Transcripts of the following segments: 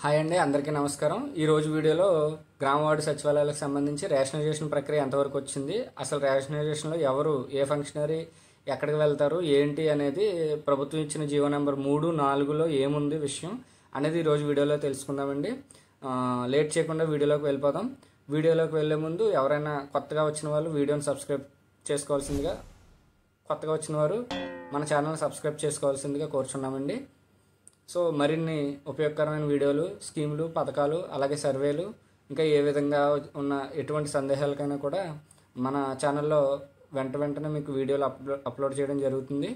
Hi అండి, అందరికీ నమస్కారం. ఈరోజు వీడియోలో గ్రామ వార్డు సచివాలయాలకు సంబంధించి రేషనలైజేషన్ ప్రక్రియ ఎంతవరకు వచ్చింది, అసలు రేషనలైజేషన్లో ఎవరు ఏ ఫంక్షనరీ ఎక్కడికి వెళ్తారు ఏంటి అనేది ప్రభుత్వం ఇచ్చిన జీవో నెంబర్ 3, 4లో ఏముంది విషయం అనేది ఈరోజు వీడియోలో తెలుసుకుందామండి. లేట్ చేయకుండా వీడియోలోకి వెళ్ళిపోదాం. వీడియోలోకి వెళ్ళే ముందు ఎవరైనా కొత్తగా వచ్చిన వాళ్ళు వీడియోని సబ్స్క్రైబ్ చేసుకోవాల్సిందిగా, కొత్తగా వచ్చిన వారు మన ఛానల్ని సబ్స్క్రైబ్ చేసుకోవాల్సిందిగా కోరుచున్నామండి. సో మరిన్ని ఉపయోగకరమైన వీడియోలు, స్కీములు, పథకాలు, అలాగే సర్వేలు, ఇంకా ఏ విధంగా ఉన్న ఎటువంటి సందేహాలకైనా కూడా మన ఛానల్లో వెంటనే మీకు వీడియోలు అప్లోడ్ చేయడం జరుగుతుంది.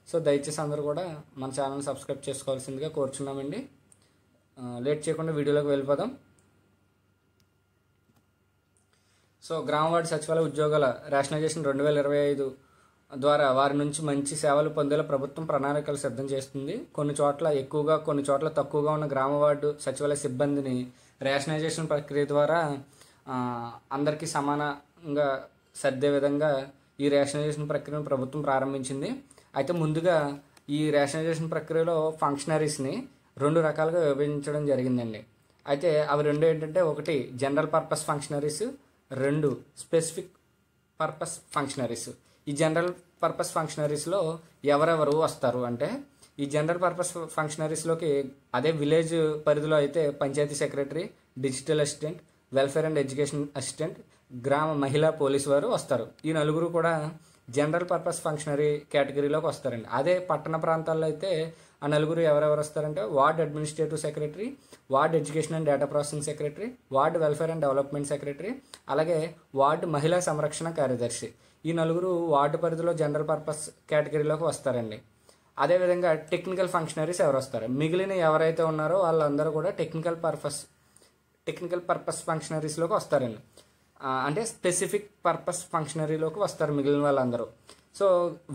సో దయచేసి అందరూ కూడా మన ఛానల్ని సబ్స్క్రైబ్ చేసుకోవాల్సిందిగా కోరుచున్నామండి. లేట్ చేయకుండా వీడియోలోకి వెళ్ళిపోదాం. సో గ్రామ వార్డు సచివాలయ ఉద్యోగాల రేషనలైజేషన్ 2025 ద్వారా వారి నుంచి మంచి సేవలు పొందేలా ప్రభుత్వం ప్రణాళికలు సిద్ధం చేస్తుంది. కొన్ని చోట్ల ఎక్కువగా, కొన్ని చోట్ల తక్కువగా ఉన్న గ్రామ వార్డు సచివాలయ సిబ్బందిని రేషనలైజేషన్ ప్రక్రియ ద్వారా అందరికీ సమానంగా సర్దే విధంగా ఈ రేషనలైజేషన్ ప్రక్రియను ప్రభుత్వం ప్రారంభించింది. అయితే ముందుగా ఈ రేషనలైజేషన్ ప్రక్రియలో ఫంక్షనరీస్ని 2 రకాలుగా విభజించడం జరిగిందండి. అయితే అవి రెండు ఏంటంటే, ఒకటి general purpose functionaries, 2 specific purpose functionaries. ఈ జనరల్ పర్పస్ ఫంక్షనరీస్లో ఎవరెవరు వస్తారు అంటే, ఈ జనరల్ పర్పస్ ఫంక్షనరీస్లోకి అదే విలేజ్ పరిధిలో అయితే panchayat secretary, digital assistant, welfare and education assistant, గ్రామ మహిళా పోలీసు వారు వస్తారు. ఈ నలుగురు కూడా జనరల్ పర్పస్ ఫంక్షనరీ కేటగిరీలోకి వస్తారండి. అదే పట్టణ ప్రాంతాల్లో అయితే ఆ నలుగురు ఎవరెవరు వస్తారంటే, ward administrative secretary, ward education and data processing secretary, ward welfare and development secretary, అలాగే వార్డు మహిళా సంరక్షణ కార్యదర్శి. ఈ నలుగురు వార్డు పరిధిలో జనరల్ పర్పస్ కేటగిరీలోకి వస్తారండి. అదేవిధంగా టెక్నికల్ ఫంక్షనరీస్ ఎవరు వస్తారు, మిగిలిన ఎవరైతే ఉన్నారో వాళ్ళందరూ కూడా టెక్నికల్ పర్పస్ ఫంక్షనరీస్లోకి వస్తారండి. అంటే స్పెసిఫిక్ పర్పస్ ఫంక్షనరీలోకి వస్తారు మిగిలిన వాళ్ళందరూ. సో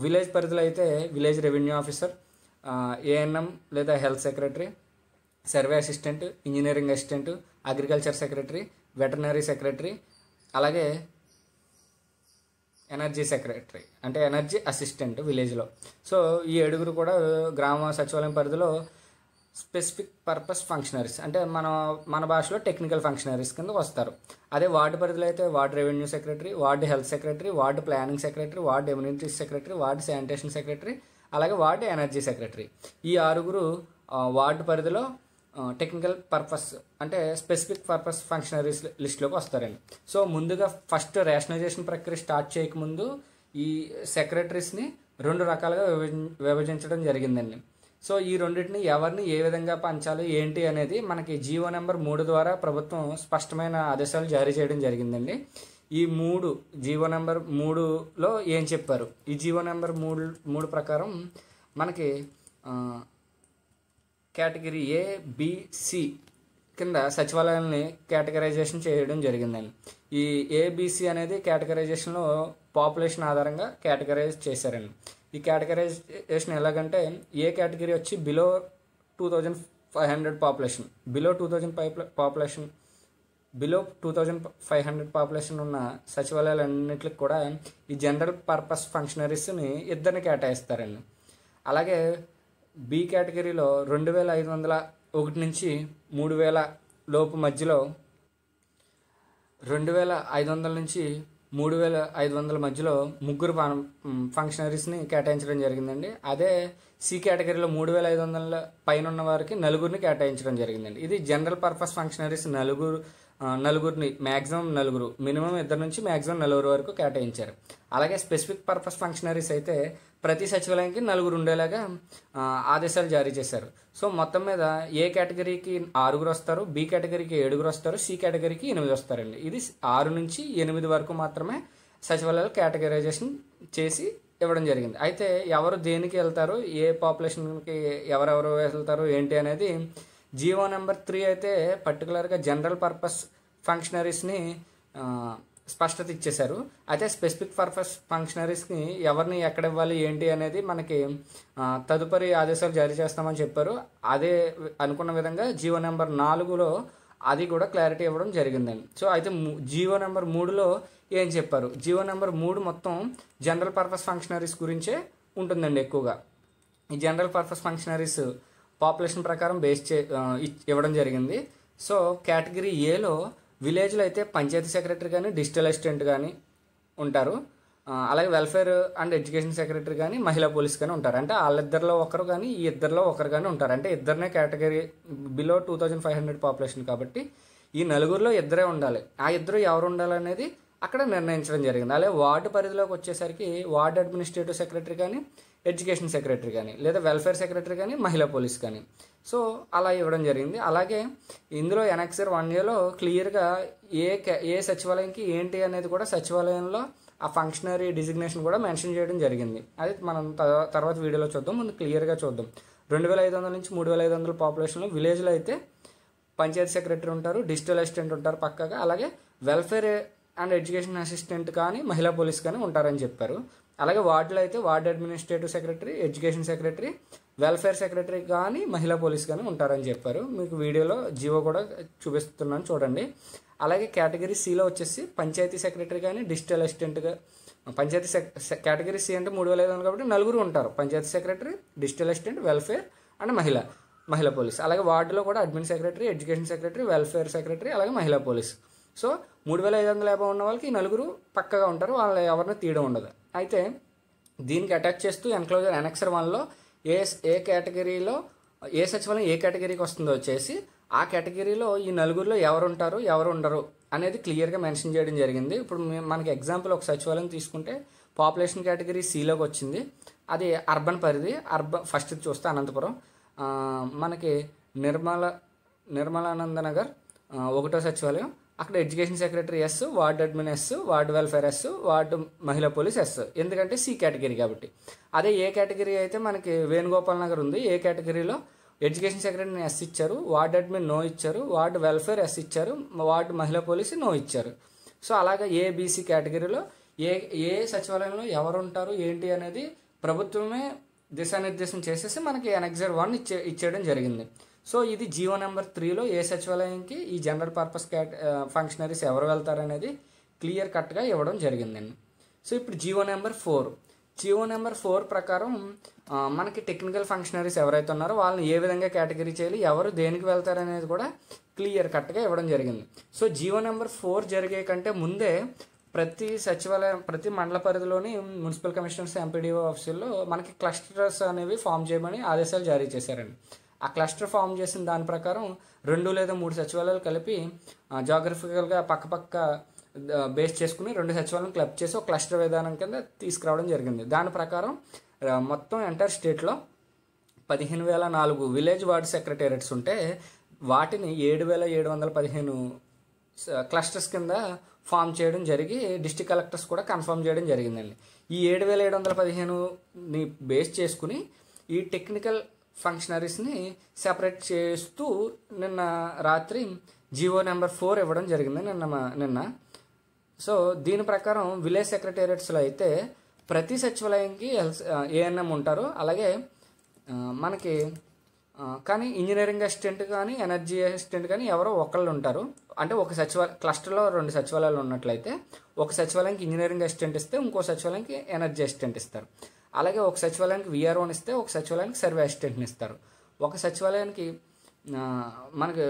విలేజ్ పరిధిలో అయితే విలేజ్ రెవెన్యూ ఆఫీసర్, ఏఎన్ఎం లేదా health secretary, survey assistant, engineering assistant, agriculture secretary, veterinary secretary, అలాగే ఎనర్జీ సెక్రటరీ అంటే ఎనర్జీ అసిస్టెంట్ విలేజ్లో. సో ఈ 7 కూడా గ్రామ సచివాలయం పరిధిలో స్పెసిఫిక్ పర్పస్ ఫంక్షనరీస్ అంటే మన భాషలో టెక్నికల్ ఫంక్షనరీస్ కింద వస్తారు. అదే వార్డు పరిధిలో అయితే ward revenue secretary, ward health secretary, ward planning secretary, ward amenities secretary, ward sanitation secretary, అలాగే వార్డు ఎనర్జీ సెక్రటరీ. ఈ 6 వార్డు పరిధిలో టెక్నికల్ పర్పస్ అంటే స్పెసిఫిక్ పర్పస్ ఫంక్షనరీస్ లిస్టులోకి వస్తారండి. సో ముందుగా ఫస్ట్ రేషనలైజేషన్ ప్రక్రియ స్టార్ట్ చేయకముందు ఈ సెక్రటరీస్ని 2 రకాలుగా విభజించడం జరిగిందండి. సో ఈ రెండింటిని ఎవరిని ఏ విధంగా పంచాలి ఏంటి అనేది మనకి జీవో నెంబర్ 3 ద్వారా ప్రభుత్వం స్పష్టమైన ఆదేశాలు జారీ చేయడం జరిగిందండి. ఈ జీవో నెంబర్ 3లో ఏం చెప్పారు, ఈ జీవో నెంబర్ 3 ప్రకారం మనకి కేటగిరీ A, B, C కింద సచివాలయాల్ని కేటగరైజేషన్ చేయడం జరిగిందండి. ఈ ABC అనేది కేటగరైజేషన్లో పాపులేషన్ ఆధారంగా కేటగరైజ్ చేశారండి. ఈ కేటగరైజేషన్ ఎలాగంటే, ఏ కేటగిరీ వచ్చి బిలో 2500 పాపులేషన్, బిలో 2500 పాపులేషన్ ఉన్న సచివాలయాలన్నింటికి కూడా ఈ జనరల్ పర్పస్ ఫంక్షనరీస్ని 2 కేటాయిస్తారండి. అలాగే బి కేటగిరీలో 2501 నుంచి 3000 లోపు మధ్యలో, 2500 నుంచి 3500 మధ్యలో 3 ఫంక్షనరీస్ని కేటాయించడం జరిగిందండి. అదే సి కేటగిరీలో 3500 పైన ఉన్న వారికి 4 కేటాయించడం జరిగిందండి. ఇది జనరల్ పర్పస్ ఫంక్షనరీస్ నలుగురిని మ్యాక్సిమం 4, మినిమం 2 నుంచి మ్యాక్సిమం 4 వరకు కేటాయించారు. అలాగే స్పెసిఫిక్ పర్పస్ ఫంక్షనరీస్ అయితే ప్రతి సచివాలయానికి 4 ఉండేలాగా ఆదేశాలు జారీ చేశారు. సో మొత్తం మీద ఏ కేటగిరీకి 6 వస్తారు, బి కేటగిరీకి 7 వస్తారు, సి కేటగిరీకి 8 వస్తారండి. ఇది 6 నుంచి 8 వరకు మాత్రమే సచివాలయాలు కేటగరైజేషన్ చేసి ఇవ్వడం జరిగింది. అయితే ఎవరు దేనికి వెళ్తారు, ఏ పాపులేషన్కి ఎవరెవరు వెళ్తారు ఏంటి అనేది జీవో నెంబర్ 3 అయితే పర్టికులర్గా జనరల్ పర్పస్ ఫంక్షనరీస్ని స్పష్టత ఇచ్చేశారు. అయితే స్పెసిఫిక్ పర్పస్ ఫంక్షనరీస్కి ఎవరిని ఎక్కడ ఇవ్వాలి ఏంటి అనేది మనకి తదుపరి ఆదేశాలు జారీ చేస్తామని చెప్పారు. అదే అనుకున్న విధంగా జీవో నెంబర్ 4లో అది కూడా క్లారిటీ ఇవ్వడం జరిగిందండి. సో అయితే జీవో నెంబర్ 3లో ఏం చెప్పారు, జీవో నెంబర్ 3 మొత్తం జనరల్ పర్పస్ ఫంక్షనరీస్ గురించే ఉంటుందండి ఎక్కువగా. ఈ జనరల్ పర్పస్ ఫంక్షనరీస్ పాపులేషన్ ప్రకారం ఇవ్వడం జరిగింది. సో కేటగిరీ ఏలో విలేజ్లో అయితే పంచాయతీ సెక్రటరీ కానీ డిజిటల్ అసిస్టెంట్ కానీ ఉంటారు. అలాగే వెల్ఫేర్ అండ్ ఎడ్యుకేషన్ సెక్రటరీ కానీ మహిళా పోలీస్ కానీ ఉంటారు. అంటే వాళ్ళిద్దరిలో ఒకరు కానీ ఈ ఇద్దరిలో ఒకరు కానీ ఉంటారు. అంటే ఇద్దరినే కేటగిరీ బిలో 2500 పాపులేషన్ కాబట్టి ఈ నలుగురిలో ఇద్దరే ఉండాలి. ఆ ఇద్దరు ఎవరు ఉండాలనేది అక్కడ నిర్ణయించడం జరిగింది. అలాగే వార్డు పరిధిలోకి వచ్చేసరికి వార్డు అడ్మినిస్ట్రేటివ్ సెక్రటరీ కానీ ఎడ్యుకేషన్ సెక్రటరీ కానీ లేదా వెల్ఫేర్ సెక్రటరీ కానీ మహిళా పోలీస్ కానీ సో అలా ఇవ్వడం జరిగింది. అలాగే ఇందులో ఎనెక్సర్ 1Aలో క్లియర్గా ఏ సచివాలయంకి ఏంటి అనేది కూడా సచివాలయంలో ఆ ఫంక్షనరీ డిజిగ్నేషన్ కూడా మెన్షన్ చేయడం జరిగింది. అది మనం తర్వాత వీడియోలో చూద్దాం. ముందు క్లియర్గా చూద్దాం. 2500 నుంచి 3500 పాపులేషన్లో విలేజ్లో అయితే పంచాయతీ సెక్రటరీ ఉంటారు, డిజిటల్ అసిస్టెంట్ ఉంటారు పక్కగా, అలాగే వెల్ఫేర్ అండ్ ఎడ్యుకేషన్ అసిస్టెంట్ కానీ మహిళా పోలీస్ కానీ ఉంటారని చెప్పారు. అలాగే వార్డులో అయితే ward administrative secretary, education secretary, welfare secretary కానీ మహిళా పోలీస్ కానీ ఉంటారని చెప్పారు. మీకు వీడియోలో జీవో కూడా చూపిస్తున్నాను చూడండి. అలాగే కేటగిరీ సిలో వచ్చేసి పంచాయతీ సెక్రటరీ కానీ డిజిటల్ అసిస్టెంట్గా పంచాయతీ కేటగిరీ సి అంటే 3500 కాబట్టి నలుగురు ఉంటారు. Panchayat secretary, digital assistant, welfare and మహిళా పోలీస్. అలాగే వార్డులో కూడా admin secretary, education secretary, welfare secretary, అలాగే మహిళా పోలీస్. సో 3550 ఉన్న వాళ్ళకి ఈ నలుగురు పక్కగా ఉంటారు. వాళ్ళు ఎవరిని తీయడం ఉండదు. అయితే దీనికి అటాచ్ చేస్తూ ఎన్క్లోజర్ ఎనెక్సర్ 1లో ఏ కేటగిరీలో ఏ సచివాలయం ఏ కేటగిరీకి వస్తుందో వచ్చేసి ఆ కేటగిరీలో ఈ నలుగురిలో ఎవరు ఉంటారు ఎవరు ఉండరు అనేది క్లియర్గా మెన్షన్ చేయడం జరిగింది. ఇప్పుడు మనకి ఎగ్జాంపుల్ ఒక సచివాలయం తీసుకుంటే పాపులేషన్ కేటగిరీ సిలోకి వచ్చింది. అది అర్బన్ పరిధి. ఫస్ట్ చూస్తే అనంతపురం, మనకి నిర్మలానంద నగర్ 1వ సచివాలయం. అక్కడ education secretary yes, ward admin yes, ward welfare yes, ward మహిళా పోలీస్ ఎస్, ఎందుకంటే సి కేటగిరీ కాబట్టి. అదే ఏ కేటగిరీ అయితే మనకి వేణుగోపాల్ నగర్ ఉంది. ఏ కేటగిరీలో ఎడ్యుకేషన్ సెక్రటరీని ఎస్ ఇచ్చారు, వార్డు అడ్మిన్ నో ఇచ్చారు, వార్డు వెల్ఫేర్ ఎస్ ఇచ్చారు, వార్డు మహిళా పోలీసు నో ఇచ్చారు. సో అలాగే ఏబిసి కేటగిరీలో ఏ సచివాలయంలో ఎవరు ఉంటారు ఏంటి అనేది ప్రభుత్వమే దిశానిర్దేశం చేసేసి మనకి ఎనెక్సర్ 1 ఇచ్చేయడం జరిగింది. సో ఇది జీవో నెంబర్ 3లో ఏ సచివాలయంకి ఈ జనరల్ పర్పస్ ఫంక్షనరీస్ ఎవరు వెళ్తారనేది క్లియర్ కట్గా ఇవ్వడం జరిగిందండి. సో ఇప్పుడు జీవో నెంబర్ 4 ప్రకారం మనకి టెక్నికల్ ఫంక్షనరీస్ ఎవరైతే ఉన్నారో వాళ్ళని ఏ విధంగా కేటగిరీ చేయాలి, ఎవరు దేనికి వెళ్తారనేది కూడా క్లియర్ కట్గా ఇవ్వడం జరిగింది. సో జీవో నెంబర్ 4 జరిగే కంటే ముందే ప్రతి మండల పరిధిలోని మున్సిపల్ కమిషనర్స్, ఎంపీడీఓ ఆఫీసుల్లో మనకి క్లస్టర్స్ అనేవి ఫామ్ చేయమని ఆదేశాలు జారీ చేశారండి. ఆ క్లస్టర్ ఫామ్ చేసిన దాని ప్రకారం 2 లేదా 3 సచివాలయాలు కలిపి జాగ్రఫికల్గా పక్క బేస్ చేసుకుని 2 సచివాలయం క్లబ్ చేసి ఒక క్లస్టర్ విధానం కింద తీసుకురావడం జరిగింది. దాని ప్రకారం మొత్తం ఎంటైర్ స్టేట్లో 15,004 విలేజ్ వార్డ్ సెక్రటేరియట్స్ ఉంటే వాటిని 7,715 క్లస్టర్స్ కింద ఫామ్ చేయడం జరిగి డిస్ట్రిక్ట్ కలెక్టర్స్ కూడా కన్ఫర్మ్ చేయడం జరిగిందండి. ఈ 7,715ని బేస్ చేసుకుని ఈ టెక్నికల్ ఫంక్షనరీస్ని సెపరేట్ చేస్తూ నిన్న రాత్రి జీవో నెంబర్ 4 ఇవ్వడం జరిగింది నిన్న. సో దీని ప్రకారం విలేజ్ సెక్రటేరియట్స్లో అయితే ప్రతి సచివాలయంకి ఏఎన్ఎం ఉంటారు. అలాగే మనకి కానీ ఇంజనీరింగ్ అసిస్టెంట్ కానీ ఎనర్జీ అసిస్టెంట్ కానీ ఎవరో ఒకళ్ళు ఉంటారు. అంటే ఒక క్లస్టర్లో 2 సచివాలయాలు ఉన్నట్లయితే ఒక సచివాలయానికి ఇంజనీరింగ్ అసిస్టెంట్ ఇస్తే ఇంకో సచివాలయానికి ఎనర్జీ అసిస్టెంట్ ఇస్తారు. అలాగే ఒక సచివాలయానికి విఆర్ఓని ఇస్తే ఒక సచివాలయానికి సర్వే అసిస్టెంట్ని ఇస్తారు. ఒక సచివాలయానికి మనకి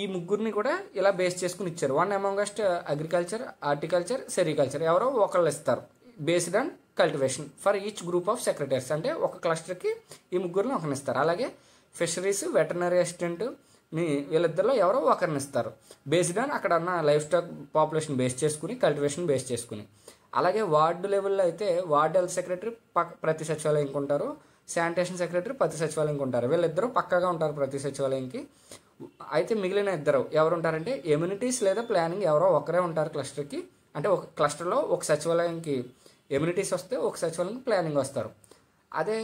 ఈ ముగ్గురిని కూడా ఇలా బేస్ చేసుకుని ఇచ్చారు. 1 అమాంగెస్ట్ అగ్రికల్చర్, హార్టికల్చర్, సెరికల్చర్ ఎవరో ఒకళ్ళు ఇస్తారు based on cultivation for each group of secretaries. అంటే ఒక క్లస్టర్కి ఈ ముగ్గురిని ఒకరిని ఇస్తారు. అలాగే ఫిషరీస్, వెటర్నరీ అసిస్టెంట్ వీళ్ళిద్దరిలో ఎవరో ఒకరిని ఇస్తారు బేస్డ్ ఆన్ అక్కడ ఉన్న లైఫ్ స్టాక్ పాపులేషన్ బేస్ చేసుకుని, కల్టివేషన్ బేస్ చేసుకుని. అలాగే వార్డు లెవెల్లో అయితే వార్డు హెల్త్ సెక్రటరీ ప్రతి సచివాలయంకి ఉంటారు, శానిటేషన్ సెక్రటరీ ప్రతి సచివాలయంకి ఉంటారు. వీళ్ళిద్దరూ పక్కాగా ఉంటారు ప్రతి సచివాలయంకి. అయితే మిగిలిన ఇద్దరు ఎవరు ఉంటారంటే ఎమ్యూనిటీస్ లేదా ప్లానింగ్ ఎవరో ఒకరే ఉంటారు క్లస్టర్కి. అంటే ఒక క్లస్టర్లో ఒక సచివాలయంకి ఎమ్యూనిటీస్ వస్తే ఒక సచివాలయంకి ప్లానింగ్ వస్తారు. అదే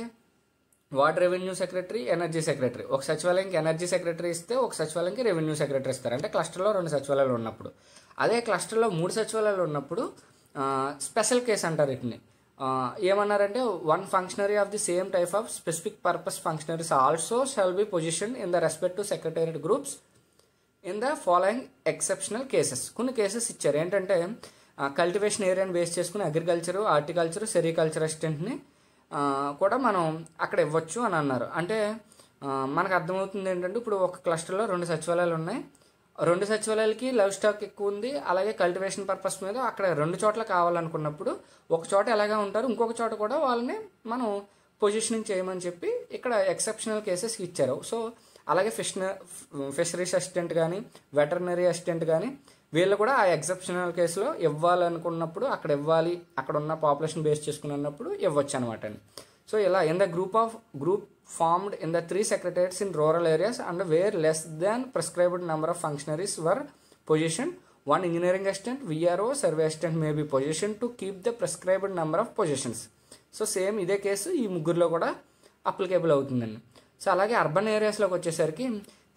ward revenue secretary, energy secretary ఒక సచివాలయంకి ఎనర్జీ సెక్రటరీ ఇస్తే ఒక సచివాలయంకి రెవెన్యూ సెక్రటరీ ఇస్తారు. అంటే క్లస్టర్లో 2 సచివాలయాలు ఉన్నప్పుడు. అదే క్లస్టర్లో 3 సచివాలయాలు ఉన్నప్పుడు స్పెషల్ కేసు అంటారు వీటిని. ఏమన్నారంటే 1 functionary of the same type of specific purpose functionaries also shall be position in the respective secretariat groups in the following exceptional cases. కొన్ని కేసెస్ ఇచ్చారు. ఏంటంటే కల్టివేషన్ ఏరియాని బేస్ చేసుకుని అగ్రికల్చరు, హార్టికల్చరు, సెరికల్చర్ అసిస్టెంట్ని కూడా మనం అక్కడ ఇవ్వచ్చు అని అన్నారు. అంటే మనకు అర్థమవుతుంది ఏంటంటే ఇప్పుడు ఒక క్లస్టర్లో 2 సచివాలయాలు ఉన్నాయి. 2 సచివాలయాలకి లైవ్ స్టాక్ ఎక్కువ ఉంది, అలాగే కల్టివేషన్ పర్పస్ మీద అక్కడ 2 చోట్ల కావాలనుకున్నప్పుడు ఒక చోట ఎలాగా ఉంటారు, ఇంకొక చోట కూడా వాళ్ళని మనం పొజిషనింగ్ చేయమని చెప్పి ఇక్కడ ఎక్సెప్షనల్ కేసెస్ ఇచ్చారు. సో అలాగే ఫిషరీస్ అసిస్టెంట్ కానీ వెటర్నరీ అసిస్టెంట్ కానీ వీళ్ళు కూడా ఆ ఎక్సెప్షనల్ కేసులో ఇవ్వాలనుకున్నప్పుడు అక్కడ ఇవ్వాలి, అక్కడ ఉన్న పాపులేషన్ బేస్ చేసుకున్నప్పుడు ఇవ్వచ్చు అనమాట అండి. సో ఇలా in the group formed in the 3 secretariats in rural areas and where less than prescribed number of functionaries were positioned, 1 engineering assistant, VRO, survey assistant may be positioned to keep the prescribed number of positions. So same ఇదే case ఈ ముగ్గురులో కూడా applicable అవుతుందండి. So అలాగే urban ఏరియాస్లోకి వచ్చేసరికి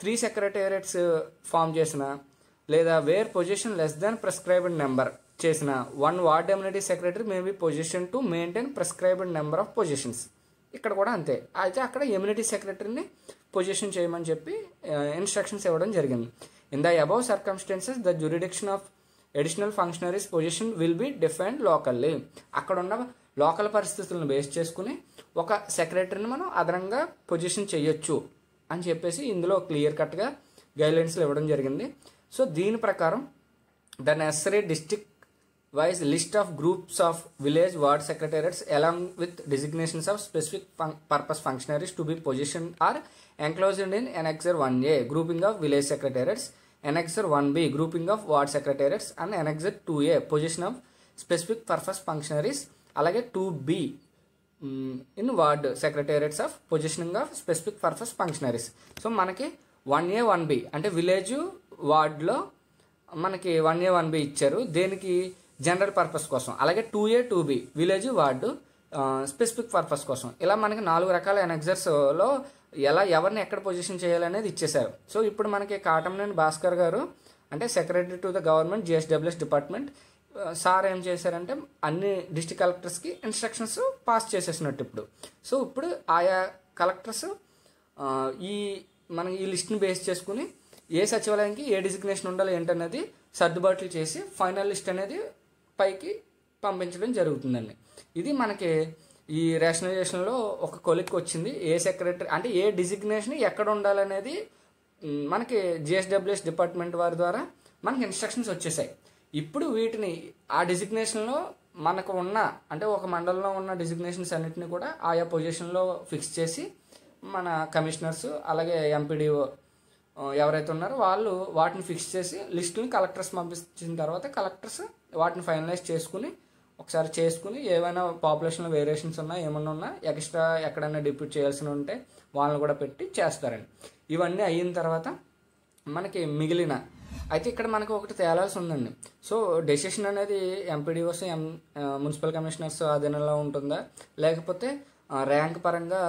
3 secretariats form చేసిన లేదా where position less than prescribed number చేసిన 1 ward amenity secretary may be position to maintain prescribed number of positions. ఇక్కడ కూడా అంతే. అయితే అక్కడ ఎమ్యూనిటీ సెక్రటరీని పొజిషన్ చేయమని చెప్పి ఇన్స్ట్రక్షన్స్ ఇవ్వడం జరిగింది. In the above circumstances the jurisdiction of additional functionaries position will be defined locally. అక్కడ ఉన్న లోకల్ పరిస్థితులను బేస్ చేసుకుని ఒక సెక్రటరీని మనం అదనంగా పొజిషన్ చేయొచ్చు అని చెప్పేసి ఇందులో క్లియర్ కట్గా గైడ్లైన్స్లు ఇవ్వడం జరిగింది. సో దీని ప్రకారం the necessary district wise list of groups of village ward secretariats along with designations of specific purpose functionaries to be position are enclosed in Annexure 1A grouping of village secretariats, Annexure 1B grouping of ward secretariats and Annexure 2A position of specific purpose functionaries, అలాగే 2B in ward secretariats of positioning of specific purpose functionaries. So మనకి 1A 1B అంటే village వార్డ్లో మనకి 1A 1B ఇచ్చారు దేనికి general purpose కోసం, అలాగే 2A 2B village ward specific purpose కోసం. ఇలా మనకి 4 రకాల ఎనెక్సర్స్లో ఎవరిని ఎక్కడ పొజిషన్ చేయాలనేది ఇచ్చేశారు. సో ఇప్పుడు మనకి కాటంనేని భాస్కర్ గారు అంటే secretary to the government GSWS department sir ఏం చేశారంటే అన్ని డిస్ట్రిక్ట్ కలెక్టర్స్కి ఇన్స్ట్రక్షన్స్ పాస్ చేసేసినట్టు ఇప్పుడు. సో ఇప్పుడు ఆయా కలెక్టర్స్ మనం ఈ లిస్ట్ని బేస్ చేసుకుని ఏ సచివాలయానికి ఏ డిజిగ్నేషన్ ఉండాలి ఏంటనేది సర్దుబాట్లు చేసి ఫైనల్ లిస్ట్ అనేది పైకి పంపించడం జరుగుతుందండి. ఇది మనకి ఈ రేషనలైజేషన్లో ఒక కొలిక్కి వచ్చింది. ఏ సెక్రటరీ అంటే ఏ డిజిగ్నేషన్ ఎక్కడ ఉండాలనేది మనకి GSWS డిపార్ట్మెంట్ వారి ద్వారా మనకి ఇన్స్ట్రక్షన్స్ వచ్చేసాయి. ఇప్పుడు వీటిని ఆ డిజిగ్నేషన్లో మనకు ఉన్న అంటే ఒక మండలంలో ఉన్న డిజిగ్నేషన్స్ అన్నింటినీ కూడా ఆయా పొజిషన్లో ఫిక్స్ చేసి మన కమిషనర్స్ అలాగే ఎంపీడీఓ ఎవరైతే ఉన్నారో వాళ్ళు వాటిని ఫిక్స్ చేసి లిస్టుని కలెక్టర్స్ పంపించిన తర్వాత కలెక్టర్స్ వాటిని ఫైనలైజ్ చేసుకుని ఒకసారి చేసుకుని ఏమైనా పాపులేషన్లో వేరియేషన్స్ ఉన్నా ఏమన్నా ఉన్నా ఎక్స్ట్రా ఎక్కడైనా డిప్యూట్ చేయాల్సి ఉంటే వాళ్ళని కూడా పెట్టి చేస్తారండి. ఇవన్నీ అయిన తర్వాత మనకి మిగిలిన అయితే ఇక్కడ మనకు ఒకటి తేలాల్సి ఉందండి. సో డెసిషన్ అనేది ఎంపీడీఓస్ మున్సిపల్ కమిషనర్స్ ఆధీనంలో ఉంటుందా లేకపోతే ర్యాంక్ పరంగా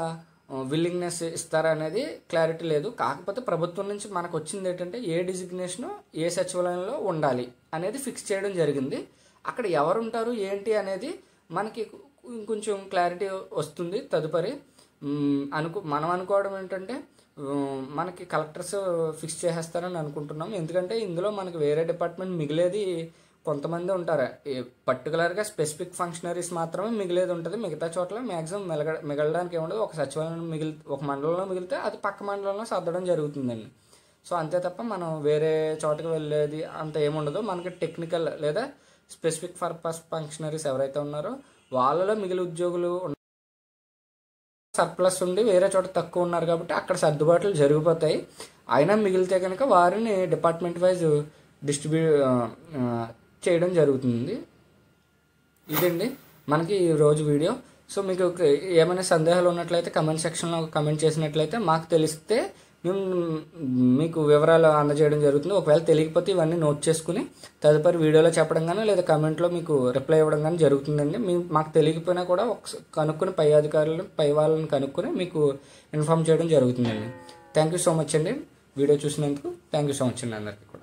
విల్లింగ్నెస్ ఇస్తారా అనేది క్లారిటీ లేదు. కాకపోతే ప్రభుత్వం నుంచి మనకు వచ్చింది ఏంటంటే ఏ డిజిగ్నేషను ఏ సచివాలయంలో ఉండాలి అనేది ఫిక్స్ చేయడం జరిగింది. అక్కడ ఎవరు ఉంటారు ఏంటి అనేది మనకి కొంచెం క్లారిటీ వస్తుంది తదుపరి. మనం అనుకోవడం ఏంటంటే మనకి కలెక్టర్స్ ఫిక్స్ చేసేస్తారని అనుకుంటున్నాం. ఎందుకంటే ఇందులో మనకి వేరే డిపార్ట్మెంట్ మిగిలేది కొంతమంది ఉంటారు, పర్టికులర్గా స్పెసిఫిక్ ఫంక్షనరీస్ మాత్రమే మిగిలేది ఉంటుంది. మిగతా చోట్ల మ్యాక్సిమం మిగలడానికి ఏముండదు. ఒక సచివాలయం ఒక మండలంలో మిగిలితే అది పక్క మండలంలో సర్దడం జరుగుతుందండి. సో అంతే తప్ప మనం వేరే చోటకి వెళ్ళేది అంత ఏముండదు. మనకి టెక్నికల్ లేదా స్పెసిఫిక్ పర్పస్ ఫంక్షనరీస్ ఎవరైతే ఉన్నారో వాళ్ళలో మిగిలి ఉద్యోగులు సర్ప్లస్ ఉండి వేరే చోట తక్కువ ఉన్నారు కాబట్టి అక్కడ సర్దుబాట్లు జరిగిపోతాయి. అయినా మిగిలితే కనుక వారిని డిపార్ట్మెంట్ వైజ్ డిస్ట్రిబ్యూట్ చేయడం జరుగుతుంది. ఇదండి మనకి ఈరోజు వీడియో. సో మీకు ఏమైనా సందేహాలు ఉన్నట్లయితే కమెంట్ సెక్షన్లో కమెంట్ చేసినట్లయితే మాకు తెలిస్తే మేము మీకు వివరాలు అందజేయడం జరుగుతుంది. ఒకవేళ తెలియకపోతే ఇవన్నీ నోట్ చేసుకుని తదుపరి వీడియోలో చెప్పడం కానీ లేదా కమెంట్లో మీకు రిప్లై ఇవ్వడం కానీ జరుగుతుందండి. మాకు తెలియకపోయినా కూడా కనుక్కొని పై అధికారులను పై వాళ్ళని కనుక్కొని మీకు ఇన్ఫామ్ చేయడం జరుగుతుందండి. థ్యాంక్ యూ సో మచ్ అండి వీడియో చూసినందుకు. థ్యాంక్ యూ సో మచ్ అండి అందరికీ కూడా.